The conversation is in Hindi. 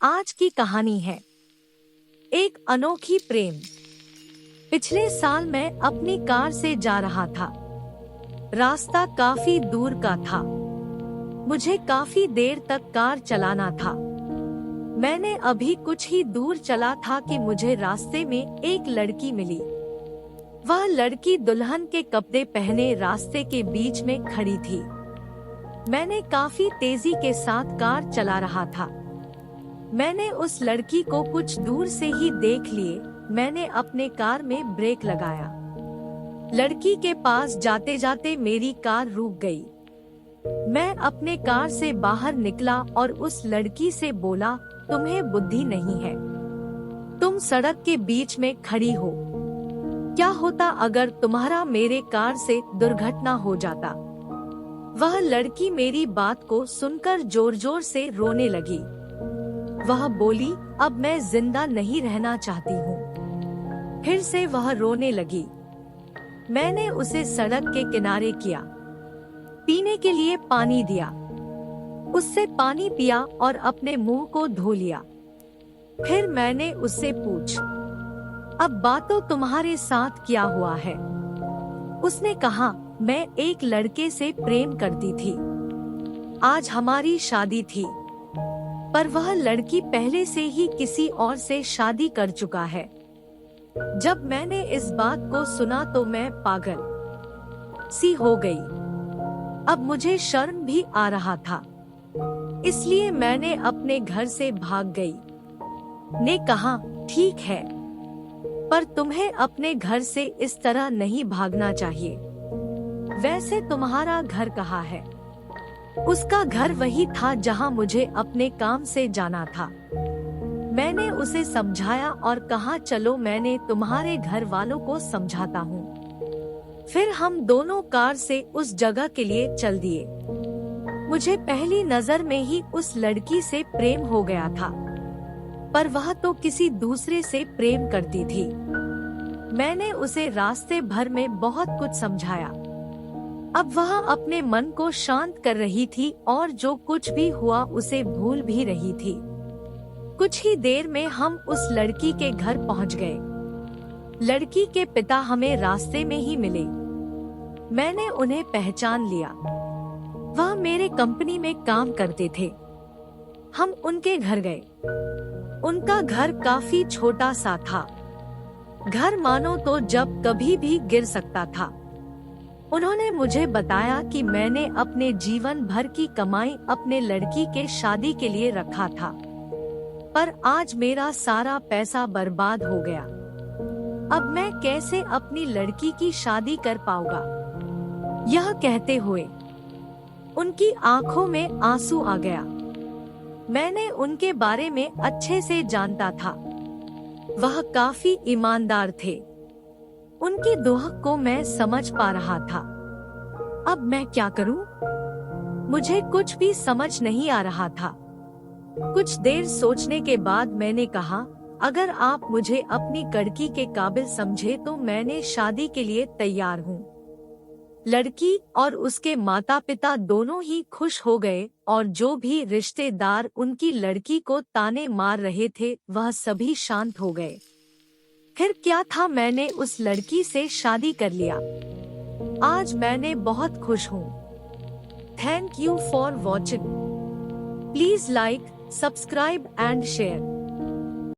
आज की कहानी है एक अनोखी प्रेम। पिछले साल मैं अपनी कार से जा रहा था। रास्ता काफी दूर का था। मुझे काफी देर तक कार चलाना था। मैंने अभी कुछ ही दूर चला था कि मुझे रास्ते में एक लड़की मिली। वह लड़की दुल्हन के कपड़े पहने रास्ते के बीच में खड़ी थी। मैंने काफी तेजी के साथ कार चला रहा था। मैंने उस लड़की को कुछ दूर से ही देख लिए। मैंने अपने कार में ब्रेक लगाया। लड़की के पास जाते जाते मेरी कार रुक गई। मैं अपने कार से बाहर निकला और उस लड़की से बोला, तुम्हें बुद्धि नहीं है? तुम सड़क के बीच में खड़ी हो। क्या होता अगर तुम्हारा मेरे कार से दुर्घटना हो जाता? वह लड़की मेरी बात को सुनकर जोर जोर से रोने लगी। वह बोली, अब मैं जिंदा नहीं रहना चाहती हूँ। फिर से वह रोने लगी। मैंने उसे सड़क के किनारे किया। पीने के लिए पानी दिया। उससे पानी पिया और अपने मुंह को धो लिया। फिर मैंने उससे पूछ, अब बातों तुम्हारे साथ क्या हुआ है? उसने कहा, मैं एक लड़के से प्रेम करती थी। आज हमारी शादी थी, पर वह लड़की पहले से ही किसी और से शादी कर चुका है। जब मैंने इस बात को सुना तो मैं पागल सी हो गई। अब मुझे शर्म भी आ रहा था, इसलिए मैंने अपने घर से भाग गई। ने कहा, ठीक है, पर तुम्हें अपने घर से इस तरह नहीं भागना चाहिए। वैसे तुम्हारा घर कहाँ है? उसका घर वही था जहां मुझे अपने काम से जाना था। मैंने उसे समझाया और कहा, चलो मैंने तुम्हारे घर वालों को समझाता हूँ। फिर हम दोनों कार से उस जगह के लिए चल दिए। मुझे पहली नजर में ही उस लड़की से प्रेम हो गया था, पर वह तो किसी दूसरे से प्रेम करती थी। मैंने उसे रास्ते भर में बहुत कुछ समझाया। अब वह अपने मन को शांत कर रही थी और जो कुछ भी हुआ उसे भूल भी रही थी। कुछ ही देर में हम उस लड़की के घर पहुंच गए। लड़की के पिता हमें रास्ते में ही मिले। मैंने उन्हें पहचान लिया। वह मेरे कंपनी में काम करते थे। हम उनके घर गए। उनका घर काफी छोटा सा था। घर मानो तो जब कभी भी गिर सकता था। उन्होंने मुझे बताया कि मैंने अपने जीवन भर की कमाई अपने लड़की के शादी के लिए रखा था, पर आज मेरा सारा पैसा बर्बाद हो गया। अब मैं कैसे अपनी लड़की की शादी कर पाऊंगा? यह कहते हुए उनकी आंखों में आंसू आ गया। मैंने उनके बारे में अच्छे से जानता था। वह काफी ईमानदार थे। उनकी दुख को मैं समझ पा रहा था। अब मैं क्या करूं? मुझे कुछ भी समझ नहीं आ रहा था। कुछ देर सोचने के बाद मैंने कहा, अगर आप मुझे अपनी लड़की के काबिल समझे तो मैंने शादी के लिए तैयार हूं। लड़की और उसके माता पिता दोनों ही खुश हो गए और जो भी रिश्तेदार उनकी लड़की को ताने मार रहे थे वह सभी शांत हो गए। फिर क्या था, मैंने उस लड़की से शादी कर लिया। आज मैंने बहुत खुश हूँ। Thank you for watching. Please like, subscribe and share.